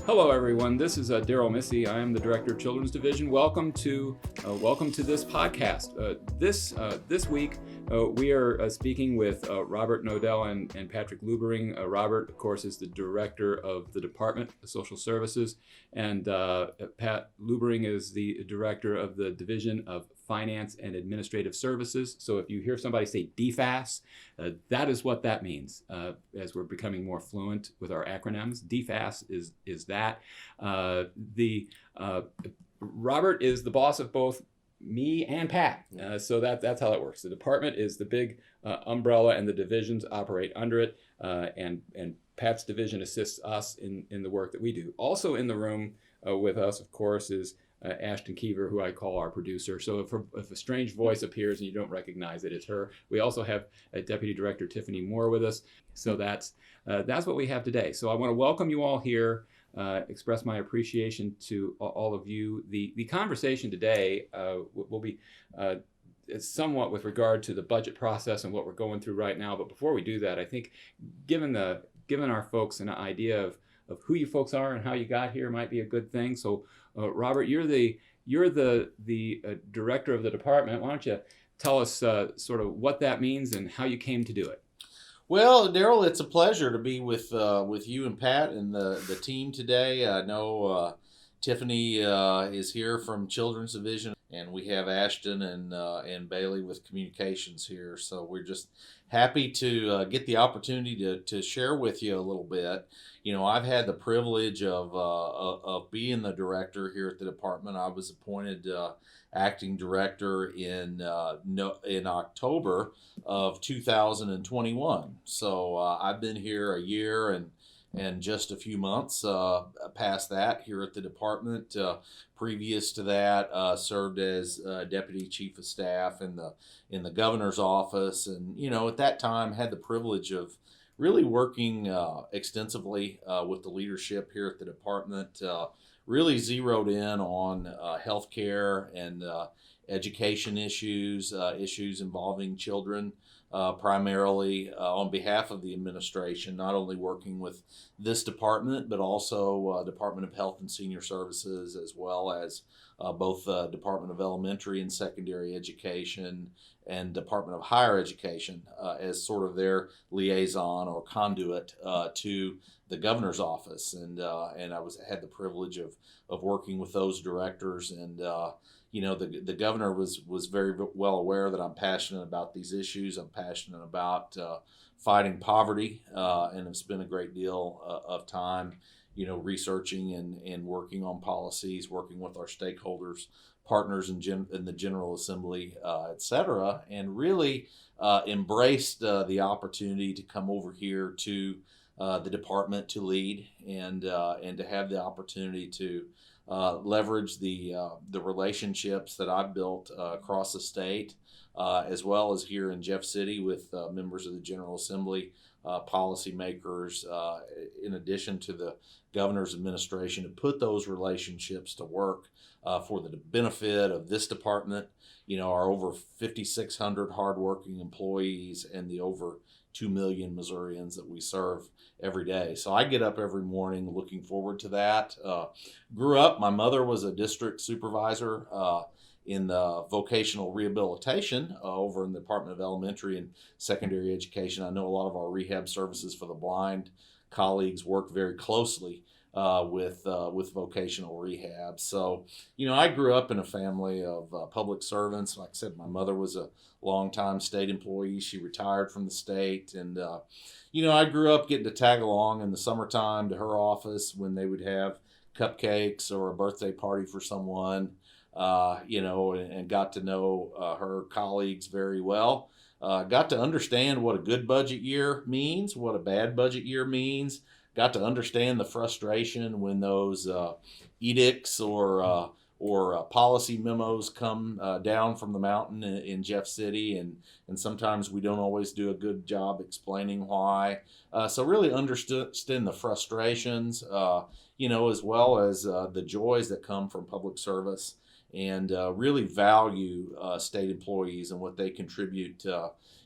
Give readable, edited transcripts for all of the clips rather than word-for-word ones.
Hello, everyone. This is Darrell Missy. I am the Director of Children's Division. Welcome to this podcast. This week, we are speaking with Robert Knodell and Patrick Luebbering. Robert, of course, is the Director of the Department of Social Services, and Pat Luebbering is the Director of the Division of Finance and Administrative Services. So if you hear somebody say DFAS, that is what that means. As we're becoming more fluent with our acronyms, DFAS is that. Robert is the boss of both me and Pat, so that's how that works. The department is the big umbrella, and the divisions operate under it. And Pat's division assists us in the work that we do. Also in the room with us, of course, is Ashton Keever, who I call our producer. So if a strange voice appears and you don't recognize it, it's her. We also have Deputy Director Tiffany Moore with us. So that's what we have today. So I want to welcome you all here, express my appreciation to all of you. The conversation today will be somewhat with regard to the budget process and what we're going through right now. But before we do that, I think given our folks an idea of who you folks are and how you got here might be a good thing. So Robert, you're the director of the department. Why don't you tell us sort of what that means and how you came to do it? Well, Darrell, it's a pleasure to be with you and Pat and the team today. I know Tiffany is here from Children's Division, and we have Ashton and Bailey with communications here. So we're just happy to get the opportunity to share with you a little bit. You know, I've had the privilege of being the director here at the department. I was appointed acting director in October of 2021. So I've been here a year and just a few months past that here at the department. Previous to that, served as deputy chief of staff in the governor's office, and at that time had the privilege of really working extensively with the leadership here at the department. Really zeroed in on healthcare and education issues involving children. Primarily on behalf of the administration, not only working with this department, but also Department of Health and Senior Services, as well as both Department of Elementary and Secondary Education and Department of Higher Education as sort of their liaison or conduit to the governor's office. And I had the privilege of working with those directors, and the governor was very well aware that I'm passionate about these issues. I'm passionate about fighting poverty, and have spent a great deal of time, researching and working on policies, working with our stakeholders, partners in the General Assembly, et cetera, and really embraced the opportunity to come over here to the department to lead and to have the opportunity to leverage the relationships that I've built across the state, as well as here in Jeff City with members of the General Assembly, policymakers, in addition to the governor's administration, to put those relationships to work for the benefit of this department, our over 5,600 hardworking employees and the over 2 million Missourians that we serve every day. So I get up every morning looking forward to that. Grew up, my mother was a district supervisor in vocational rehabilitation over in the Department of Elementary and Secondary Education. I know a lot of our rehab services for the blind colleagues work very closely with vocational rehab. So, I grew up in a family of public servants. Like I said, my mother was a longtime state employee. She retired from the state. And, I grew up getting to tag along in the summertime to her office when they would have cupcakes or a birthday party for someone, and got to know her colleagues very well. Got to understand what a good budget year means, what a bad budget year means. Got to understand the frustration when those edicts or policy memos come down from the mountain in Jeff City, and sometimes we don't always do a good job explaining why. So really understand the frustrations, as well as the joys that come from public service and really value state employees and what they contribute,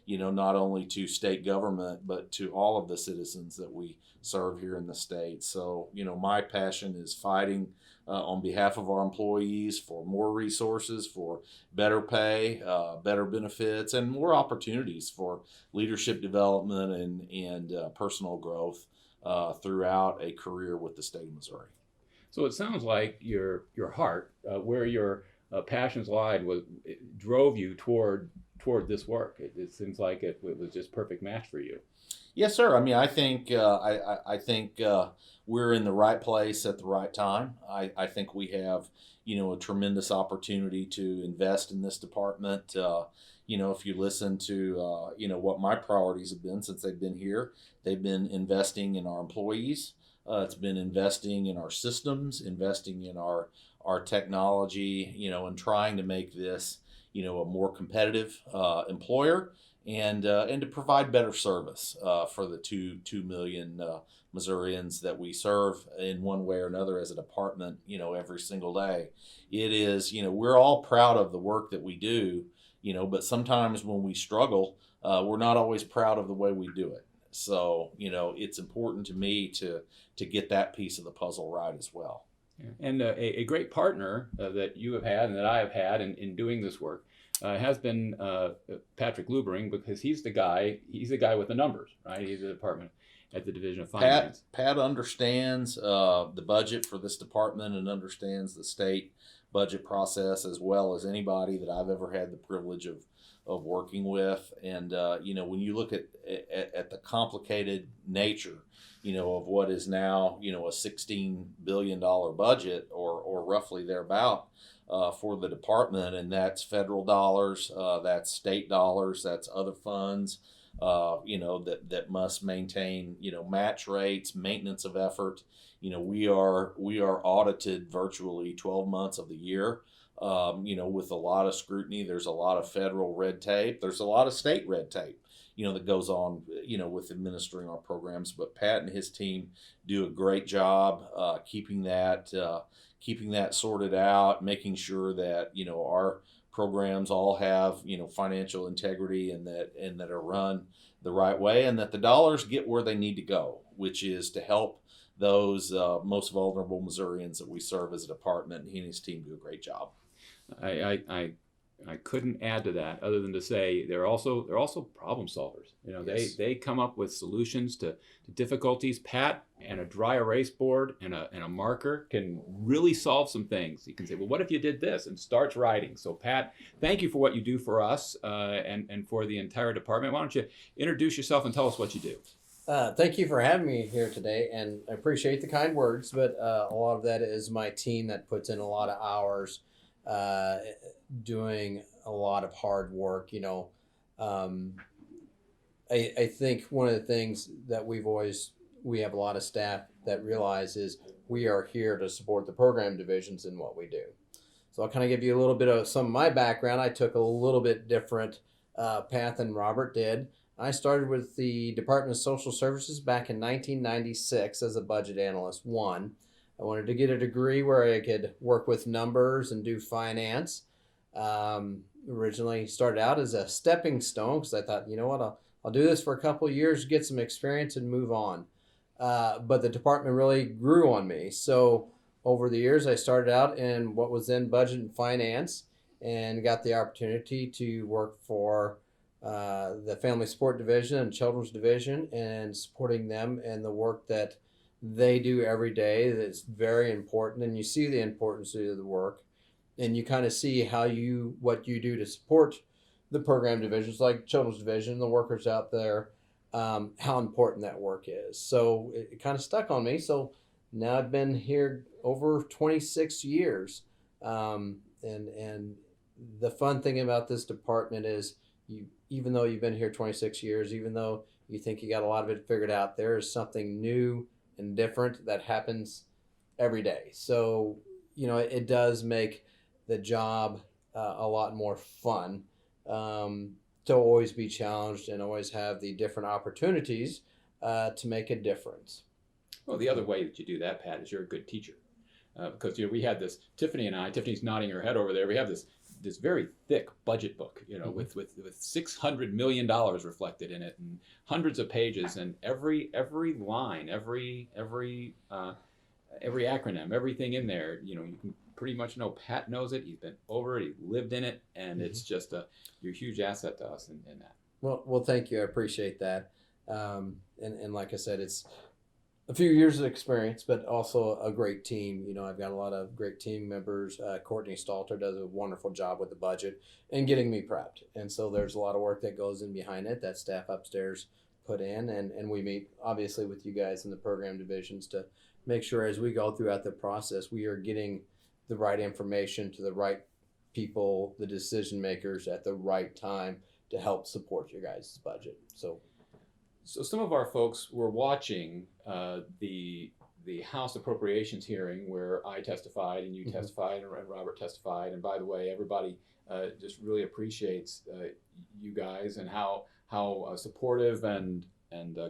not only to state government, but to all of the citizens that we serve here in the state. So, my passion is fighting on behalf of our employees for more resources, for better pay, better benefits, and more opportunities for leadership development and personal growth throughout a career with the state of Missouri. So it sounds like your heart, where your passions lied, drove you toward this work. It seems like it was just perfect match for you. Yes, sir. I mean, I think I think we're in the right place at the right time. I think we have a tremendous opportunity to invest in this department. If you listen to what my priorities have been since they've been here, they've been investing in our employees. It's been investing in our systems, investing in our technology, and trying to make this a more competitive employer, and to provide better service for the 2 million Missourians that we serve in one way or another as a department, every single day. It is, we're all proud of the work that we do, but sometimes when we struggle, we're not always proud of the way we do it. So, it's important to me to get that piece of the puzzle right as well. Yeah. And a great partner that you have had and that I have had in doing this work has been Patrick Luebbering, because he's the guy with the numbers, right? He's the department at the Division of Finance. Pat understands the budget for this department and understands the state budget process as well as anybody that I've ever had the privilege of working with. And when you look at the complicated nature of what is now a $16 billion budget or roughly thereabout for the department, and that's federal dollars, that's state dollars, that's other funds that must maintain match rates, maintenance of effort. We are audited virtually 12 months of the year. With a lot of scrutiny. There's a lot of federal red tape. There's a lot of state red tape, that goes on, with administering our programs. But Pat and his team do a great job keeping that sorted out, making sure that our programs all have financial integrity and that are run the right way, and that the dollars get where they need to go, which is to help those most vulnerable Missourians that we serve as a department. And he and his team do a great job. I couldn't add to that other than to say they're also problem solvers. Yes. They come up with solutions to difficulties. Pat and a dry erase board and a marker can really solve some things. You can say, well, what if you did this, and starts writing. So Pat, thank you for what you do for us and for the entire department. Why don't you introduce yourself and tell us what you do? Thank you for having me here today, and I appreciate the kind words, but a lot of that is my team that puts in a lot of hours doing a lot of hard work. I think one of the things that we have a lot of staff that realize is we are here to support the program divisions in what we do. So I'll kind of give you a little bit of some of my background. I took a little bit different path than Robert did. I started with the Department of Social Services back in 1996 as a budget analyst 1. I wanted to get a degree where I could work with numbers and do finance. Originally started out as a stepping stone because I thought, I'll do this for a couple of years, get some experience, and move on. But the department really grew on me. So over the years, I started out in what was then budget and finance, and got the opportunity to work for the Family Support Division and Children's Division, and supporting them and the work that they do every day. That's very important, and you see the importance of the work, and you kind of see what you do to support the program divisions like Children's Division, the workers out there, how important that work is. So it kind of stuck on me. So now I've been here over 26 years, and the fun thing about this department is even though you've been here 26 years, even though you think you got a lot of it figured out, there is something new and different that happens every day. So, it does make the job a lot more fun to always be challenged and always have the different opportunities to make a difference. Well, the other way that you do that, Pat, is you're a good teacher. because we had this, Tiffany's nodding her head over there. We have this very thick budget book, with $600 million reflected in it, and hundreds of pages, and every line, every acronym, everything in there, you can pretty much know Pat knows it. He's been over it. He lived in it, and it's just you're a huge asset to us in that. Well, thank you. I appreciate that. And like I said, it's a few years of experience, but also a great team. I've got a lot of great team members. Courtney Stalter does a wonderful job with the budget and getting me prepped. And so there's a lot of work that goes in behind it that staff upstairs put in. And we meet, obviously, with you guys in the program divisions to make sure as we go throughout the process, we are getting the right information to the right people, the decision makers at the right time to help support your guys' budget. So some of our folks were watching the House Appropriations hearing where I testified and you testified and Robert testified. And by the way, everybody just really appreciates you guys and how supportive and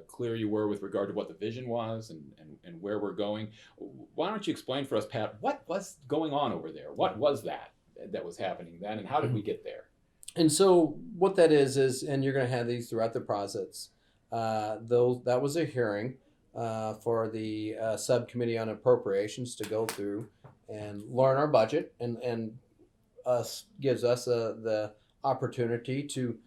clear you were with regard to what the vision was and where we're going. Why don't you explain for us, Pat, what was going on over there? What was that was happening then, and how did we get there? And so what that is, and you're going to have these throughout the process. That was a hearing for the subcommittee on appropriations to go through and learn our budget, and gives us the opportunity to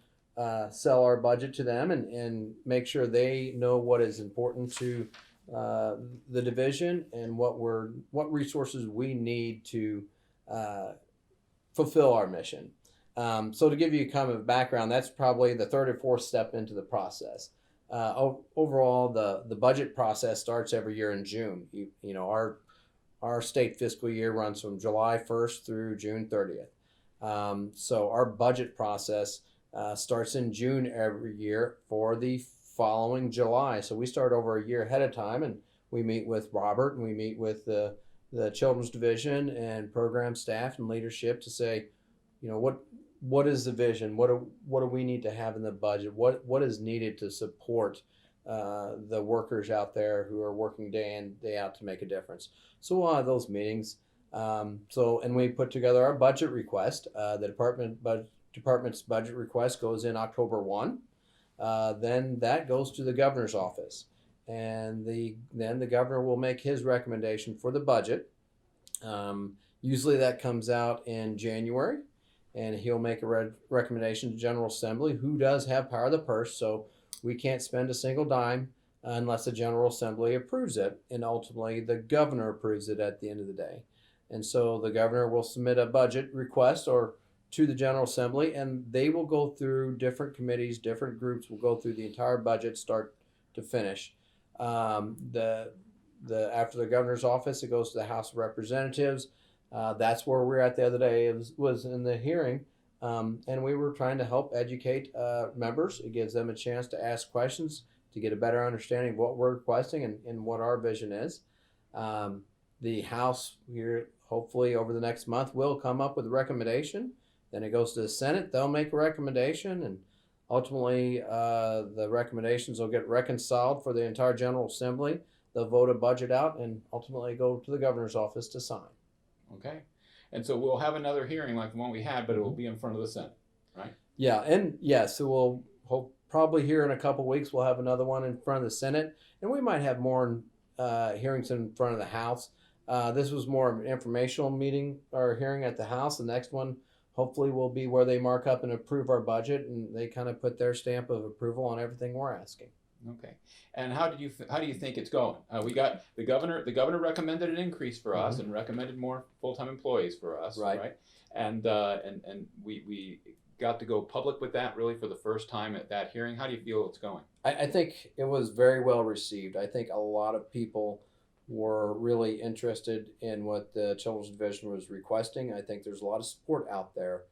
sell our budget to them and make sure they know what is important to the division and what resources we need to fulfill our mission. So to give you kind of a background, that's probably the third or fourth step into the process. Overall, the budget process starts every year in June. Our state fiscal year runs from July 1st through June 30th. So our budget process starts in June every year for the following July. So we start over a year ahead of time, and we meet with Robert and we meet with the children's division and program staff and leadership to say, what is the vision? What do we need to have in the budget? What is needed to support the workers out there who are working day in, day out to make a difference? So we'll have those meetings. And we put together our budget request. The department's budget request goes in October 1. Then that goes to the governor's office. And then the governor will make his recommendation for the budget. Usually that comes out in January. And he'll make a recommendation to General Assembly, who does have power of the purse, so we can't spend a single dime unless the General Assembly approves it, and ultimately the governor approves it at the end of the day. And so the governor will submit a budget request to the General Assembly, and they will go through different committees, different groups will go through the entire budget, start to finish. After the governor's office, it goes to the House of Representatives. That's where we were at the other day. It was in the hearing, and we were trying to help educate members. It gives them a chance to ask questions to get a better understanding of what we're requesting and what our vision is. The House here, hopefully over the next month, will come up with a recommendation. Then it goes to the Senate. They'll make a recommendation, and ultimately the recommendations will get reconciled for the entire General Assembly. They'll vote a budget out and ultimately go to the governor's office to sign. Okay. And so we'll have another hearing like the one we had, but it will be in front of the Senate, right? Yeah, so we'll probably here in a couple weeks we'll have another one in front of the Senate, and we might have more hearings in front of the House. This was more of an informational meeting or hearing at the House. The next one hopefully will be where they mark up and approve our budget, and they kind of put their stamp of approval on everything we're asking. Okay. And how do you think it's going? We got the governor recommended an increase for us and recommended more full-time employees for us, right? And we got to go public with that really for the first time at that hearing. How do you feel it's going? I think it was very well received. I think a lot of people were really interested in what the Children's Division was requesting. I think there's a lot of support out there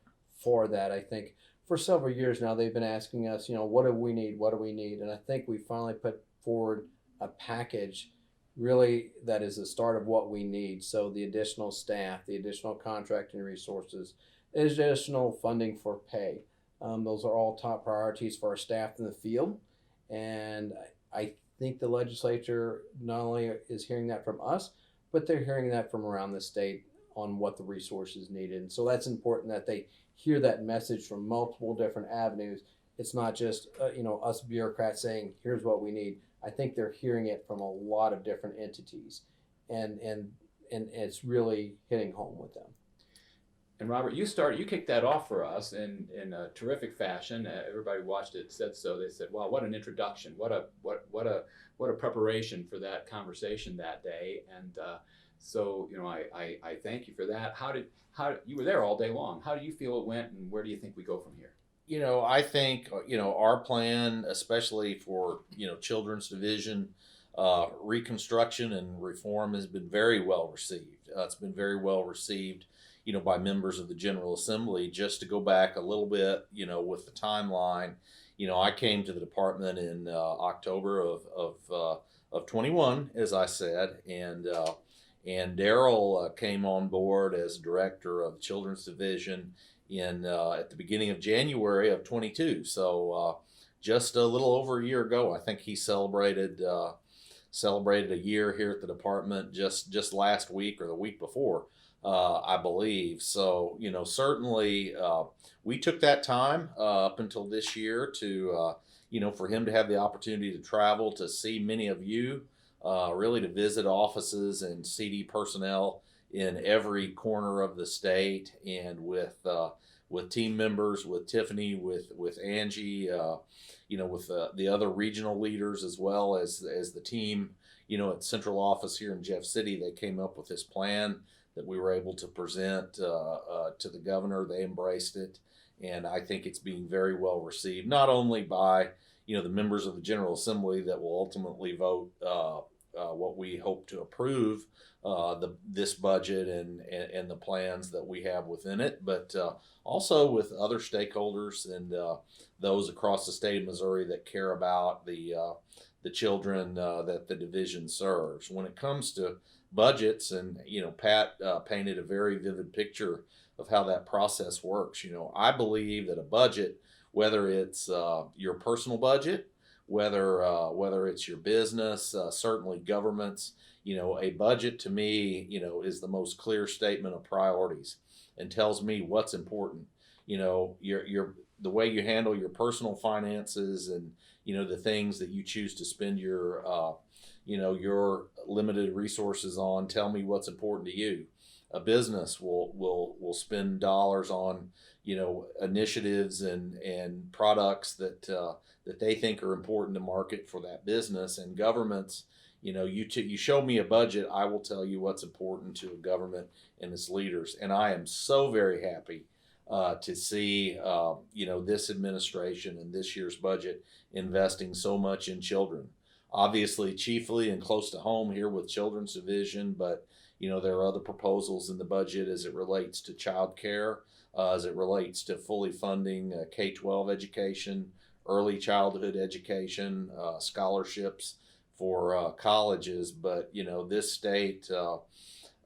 for that. I think for several years now, they've been asking us, what do we need? What do we need? And I think we finally put forward a package really that is the start of what we need. So the additional staff, the additional contracting resources, additional funding for pay. Those are all top priorities for our staff in the field. And I think the legislature not only is hearing that from us, but they're hearing that from around the state on what the resources needed. And so that's important that they hear that message from multiple different avenues. It's not just us bureaucrats saying, here's what we need. I think they're hearing it from a lot of different entities, and it's really hitting home with them. And Robert, you kicked that off for us in a terrific fashion. Everybody watched it, said so. They said, "Wow, what an introduction! What a preparation for that conversation that day." And so I thank you for that. How you were there all day long? How do you feel it went, and where do you think we go from here? I think our plan, especially for Children's Division reconstruction and reform, has been very well received. It's been very well received, by members of the General Assembly. Just to go back a little bit, with the timeline, I came to the department in October of 21, as I said, and Darrell came on board as director of the Children's Division at the beginning of January of 22. So just a little over a year ago, I think he celebrated a year here at the department just last week or the week before, I believe. So certainly we took that time up until this year to for him to have the opportunity to travel to see many of you, really to visit offices and CD personnel in every corner of the state, and with team members, with Tiffany, with Angie, with the other regional leaders, as well as the team, at central office here in Jeff City. They came up with this plan that we were able to present to the governor. They embraced it, and I think it's being very well received, not only by the members of the General Assembly that will ultimately vote what we hope to approve, this budget and the plans that we have within it, but also with other stakeholders and those across the state of Missouri that care about the children that the division serves. When it comes to budgets, and Pat painted a very vivid picture of how that process works. I believe that a budget, whether it's your personal budget, whether it's your business, certainly governments, a budget to me, is the most clear statement of priorities and tells me what's important. The way you handle your personal finances and the things that you choose to spend your limited resources on tell me what's important to you. A business will spend dollars on initiatives and products that they think are important to market for that business. And governments, you show me a budget, I will tell you what's important to a government and its leaders. And I am so very happy to see this administration and this year's budget investing so much in children. Obviously, chiefly and close to home here with Children's Division, but there are other proposals in the budget as it relates to child care, as it relates to fully funding K-12 education, early childhood education, scholarships for colleges. But this state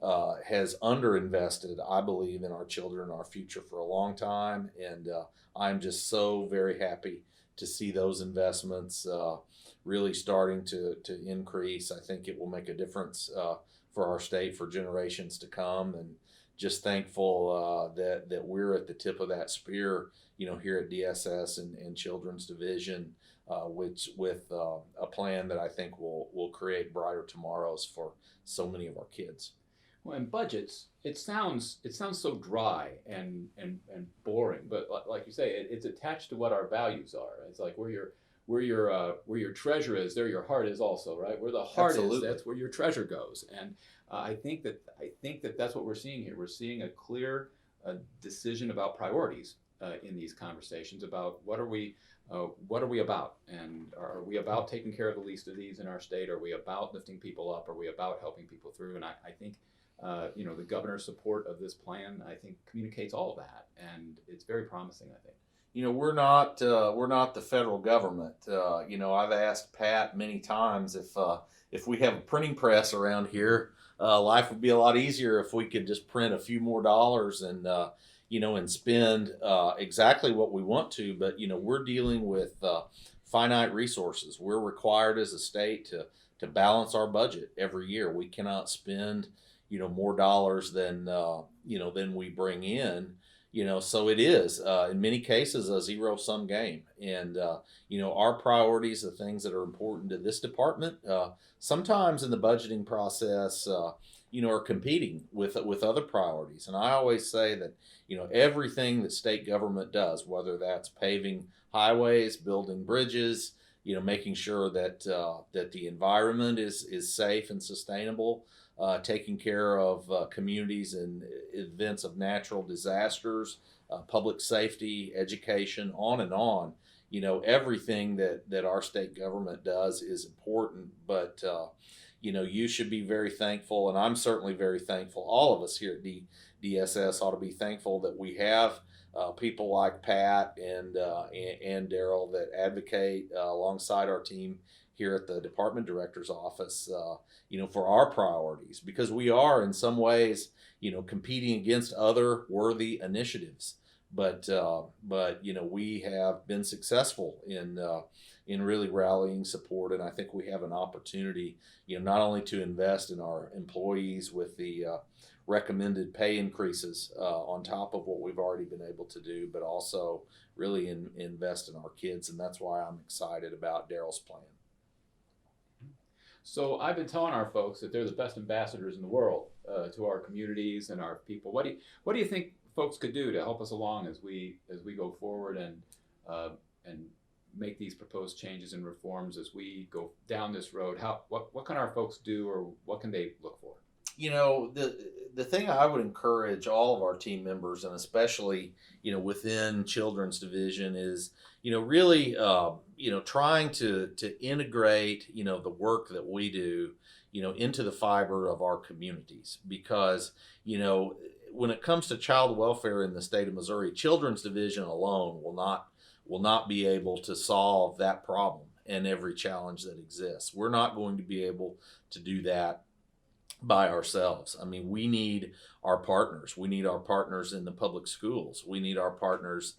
has underinvested, I believe, in our children, our future, for a long time, and I'm just so very happy to see those investments really starting to increase. I think it will make a difference for our state for generations to come, and just thankful that we're at the tip of that spear, here at DSS and Children's Division, which with a plan that I think will create brighter tomorrows for so many of our kids. Well, in budgets, it sounds so dry and boring, but like you say, it's attached to what our values are. It's like where your treasure is, there your heart is also, right? Where the heart Absolutely. is, that's where your treasure goes. And I think that that's what we're seeing here. We're seeing a clear decision about priorities in these conversations about what are we about, and are we about taking care of the least of these in our state? Are we about lifting people up? Are we about helping people through? And I think the governor's support of this plan, I think, communicates all of that, and it's very promising, I think. We're not the federal government. I've asked Pat many times if we have a printing press around here, life would be a lot easier if we could just print a few more dollars and spend exactly what we want to. But we're dealing with finite resources. We're required as a state balance our budget every year. We cannot spend, more dollars than than we bring in. So it is in many cases a zero sum game, and our priorities, the things that are important to this department, sometimes in the budgeting process, are competing with other priorities. And I always say that everything that state government does, whether that's paving highways, building bridges, making sure that that the environment is safe and sustainable, taking care of communities in events of natural disasters, public safety, education, on and on. Everything that our state government does is important, but you should be very thankful, and I'm certainly very thankful. All of us here at DSS ought to be thankful that we have people like Pat and Darrell that advocate alongside our team here at the department director's office, for our priorities, because we are in some ways, competing against other worthy initiatives. But we have been successful in really rallying support, and I think we have an opportunity, not only to invest in our employees with the recommended pay increases on top of what we've already been able to do, but also really invest in our kids, and that's why I'm excited about Darrell's plan. So I've been telling our folks that they're the best ambassadors in the world to our communities and our people. What do you think folks could do to help us along as we go forward and make these proposed changes and reforms as we go down this road? What can our folks do, or what can they look for? The thing I would encourage all of our team members, and especially within Children's Division, is really trying to integrate the work that we do into the fiber of our communities, because when it comes to child welfare in the state of Missouri, Children's Division alone will not be able to solve that problem and every challenge that exists. We're not going to be able to do that by ourselves. I mean, we need our partners. We need our partners in the public schools. We need our partners,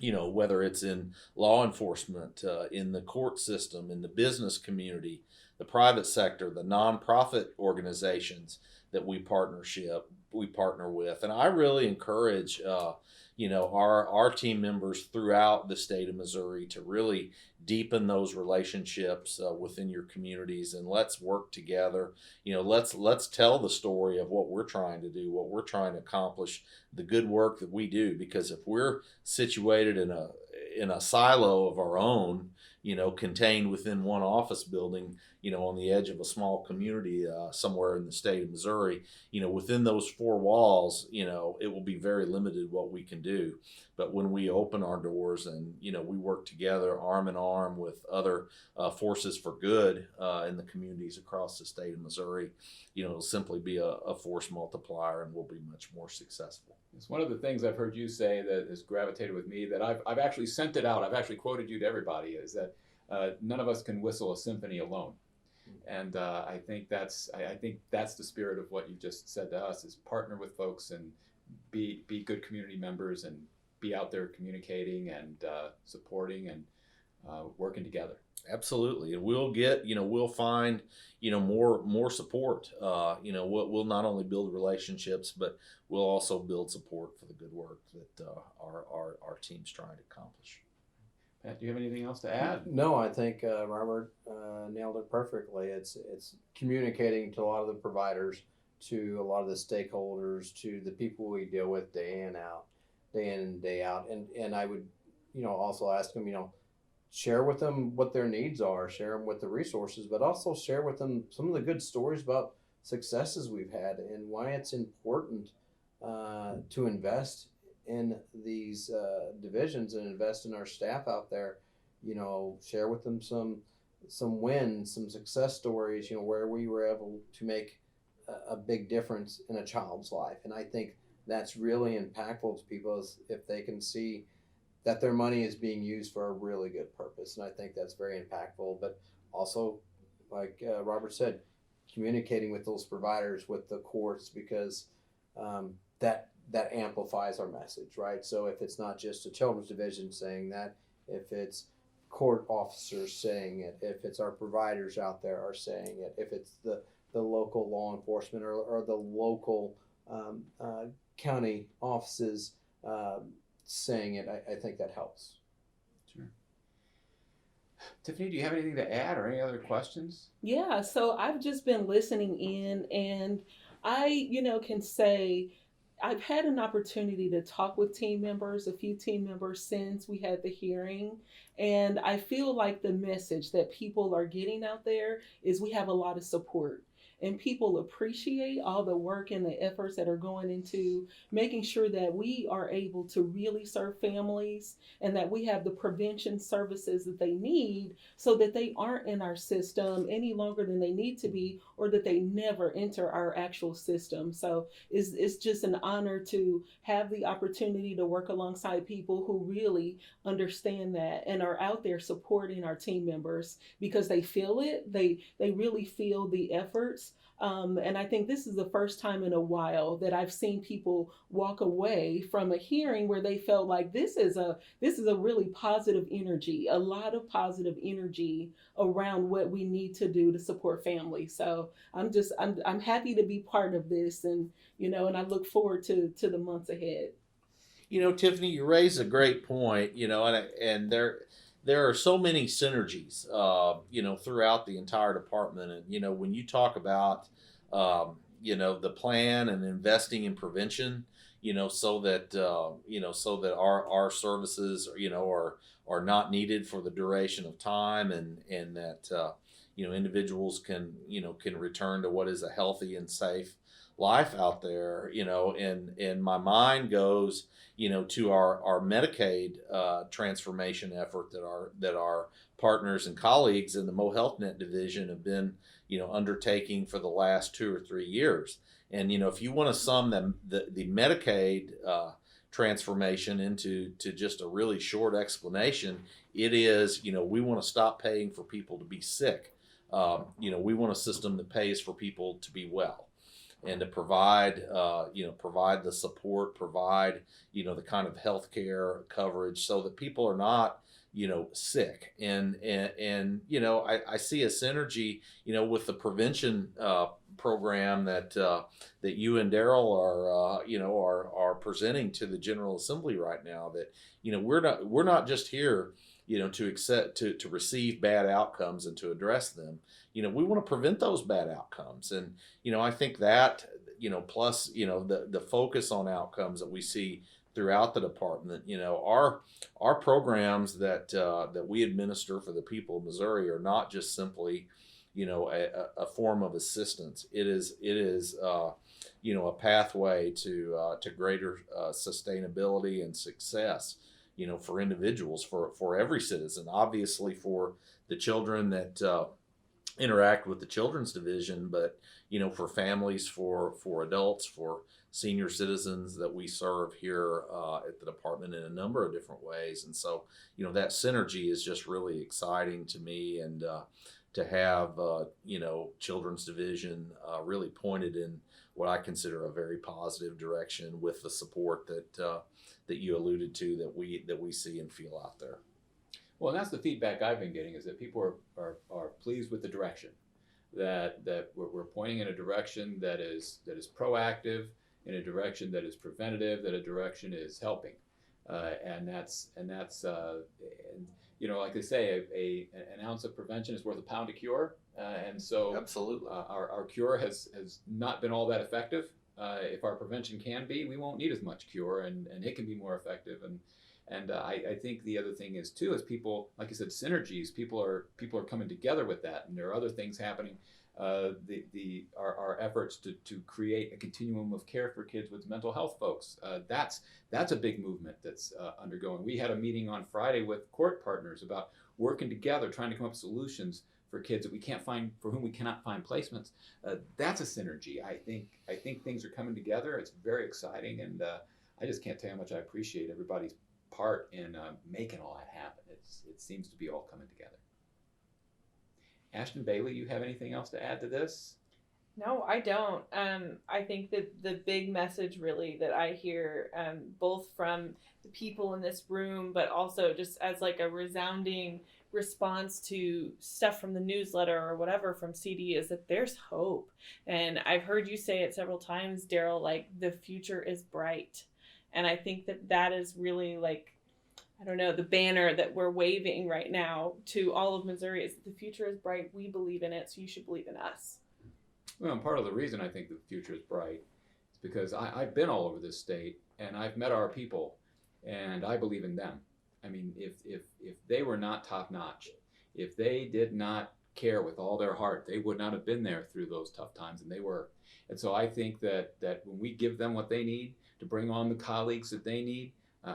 whether it's in law enforcement, in the court system, in the business community, the private sector, the nonprofit organizations that we partner with. And I really encourage our team members throughout the state of Missouri to really deepen those relationships within your communities, and let's work together. Let's tell the story of what we're trying to do, what we're trying to accomplish, the good work that we do. Because if we're situated in a silo of our own, contained within one office building, on the edge of a small community somewhere in the state of Missouri, within those four walls, it will be very limited what we can do. But when we open our doors and, we work together arm in arm with other forces for good in the communities across the state of Missouri, it'll simply be a force multiplier, and we'll be much more successful. It's one of the things I've heard you say that has gravitated with me, that I've actually sent it out. I've actually quoted you to everybody, is that none of us can whistle a symphony alone. And I think that's the spirit of what you just said to us, is partner with folks and be good community members and be out there communicating and supporting and working together. Absolutely. And we'll get, we'll find, more support. We'll not only build relationships, but we'll also build support for the good work that our team's trying to accomplish. Pat, do you have anything else to add? No, I think Robert nailed it perfectly. It's communicating to a lot of the providers, to a lot of the stakeholders, to the people we deal with day in and day out. And I would, also ask them, share with them what their needs are, share them with the resources, but also share with them some of the good stories about successes we've had and why it's important to invest in these divisions and invest in our staff out there. Share with them some wins, some success stories, where we were able to make a big difference in a child's life. And I think that's really impactful to people, if they can see that their money is being used for a really good purpose. And I think that's very impactful. But also, like Robert said, communicating with those providers, with the courts, because that amplifies our message, right? So if it's not just a children's division saying that, if it's court officers saying it, if it's our providers out there are saying it, if it's the local law enforcement or the local county offices saying it, I think that helps. Sure. Tiffany, do you have anything to add or any other questions? Yeah, so I've just been listening in, and I, can say I've had an opportunity to talk with team members, a few team members since we had the hearing, and I feel like the message that people are getting out there is we have a lot of support. And people appreciate all the work and the efforts that are going into making sure that we are able to really serve families and that we have the prevention services that they need so that they aren't in our system any longer than they need to be, or that they never enter our actual system. So it's just an honor to have the opportunity to work alongside people who really understand that and are out there supporting our team members because they feel it. They really feel the efforts. And I think this is the first time in a while that I've seen people walk away from a hearing where they felt like this is a really positive energy, a lot of positive energy around what we need to do to support families. So I'm happy to be part of this, and and I look forward to the months ahead. Tiffany, you raise a great point. And there are so many synergies, throughout the entire department. And, when you talk about, the plan and investing in prevention, so that our services, are not needed for the duration of time, and that, individuals can return to what is a healthy and safe life out there, and my mind goes, to our Medicaid transformation effort that our partners and colleagues in the Mo Health Net division have been, undertaking for the last 2 or 3 years. And if you want to sum the Medicaid transformation into just a really short explanation, it is, we want to stop paying for people to be sick. We want a system that pays for people to be well, and to provide the support, provide, the kind of healthcare coverage so that people are not, sick. And I see a synergy, with the prevention program that you and Darrell are presenting to the General Assembly right now. That, we're not just here, to receive bad outcomes and to address them. We want to prevent those bad outcomes. And, I think that, plus, the focus on outcomes that we see throughout the department, our programs that we administer for the people of Missouri are not just simply, a form of assistance. It is a pathway to greater sustainability and success, for individuals, for every citizen, obviously for the children that interact with the children's division, but for families, for adults, for senior citizens that we serve here at the department in a number of different ways. And so, that synergy is just really exciting to me, and to have children's division really pointed in what I consider a very positive direction, with the support that you alluded to, that we see and feel out there. Well, and that's the feedback I've been getting, is that people are pleased with the direction, that we're pointing in a direction that is proactive, in a direction that is preventative, that a direction is helping, and that's like they say, an ounce of prevention is worth a pound of cure, and so Absolutely, our cure has not been all that effective. If our prevention can be, we won't need as much cure, and it can be more effective. And I think the other thing is too, is people, like I said, synergies. People are coming together with that, and there are other things happening. Our efforts to create a continuum of care for kids with mental health folks. That's a big movement that's undergoing. We had a meeting on Friday with court partners about working together, trying to come up with solutions for kids for whom we cannot find placements. That's a synergy. I think things are coming together. It's very exciting, and I just can't tell you how much I appreciate everybody's part in making all that happen. It seems to be all coming together. Ashton Bailey, you have anything else to add to this? No, I don't. I think that the big message really that I hear, both from the people in this room, but also just as like a resounding response to stuff from the newsletter or whatever from CD, is that there's hope. And I've heard you say it several times, Darrell, like the future is bright. And I think that that is really like, I don't know, the banner that we're waving right now to all of Missouri is that the future is bright. We believe in it, so you should believe in us. Well, and part of the reason I think the future is bright is because I've been all over this state and I've met our people, and I believe in them. I mean, if they were not top notch, if they did not care with all their heart, they would not have been there through those tough times, and they were. And so I think that when we give them what they need to bring on the colleagues that they need,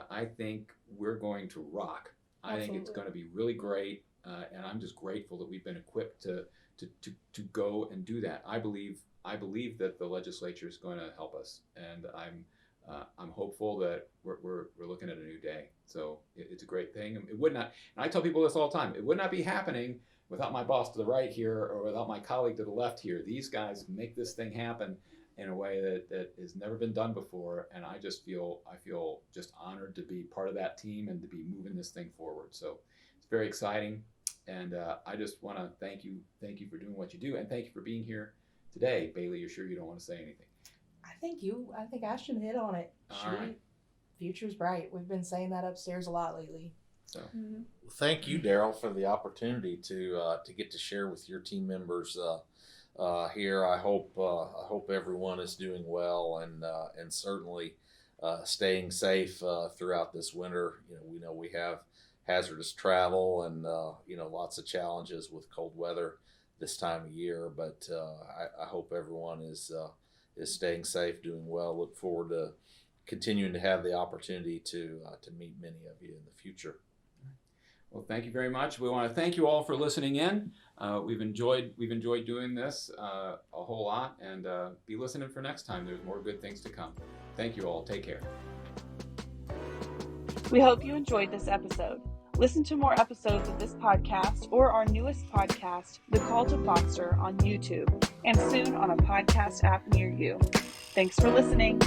I think we're going to rock. I think it's going to be really great, and I'm just grateful that we've been equipped to go and do that. I believe that the legislature is going to help us, and I'm hopeful that we're looking at a new day. So it's a great thing. It would not, and I tell people this all the time, it would not be happening without my boss to the right here or without my colleague to the left here. These guys make this thing happen in a way that has never been done before, and I feel just honored to be part of that team and to be moving this thing forward. So it's very exciting. And I just want to thank you for doing what you do, and thank you for being here today. Bailey, you're sure you don't want to say anything? I think Ashton hit on it. All right. Future's bright. We've been saying that upstairs a lot lately. So Thank you, Darrell, for the opportunity to get to share with your team members here. I hope everyone is doing well and certainly staying safe throughout this winter. We know we have hazardous travel and lots of challenges with cold weather this time of year, but I hope everyone is staying safe, doing well. Look forward to continuing to have the opportunity to meet many of you in the future. well, thank you very much. We want to thank you all for listening in. We've enjoyed doing this a whole lot, and be listening for next time. There's more good things to come. Thank you all. Take care. We hope you enjoyed this episode. Listen to more episodes of this podcast or our newest podcast, The Call to Foster, on YouTube and soon on a podcast app near you. Thanks for listening.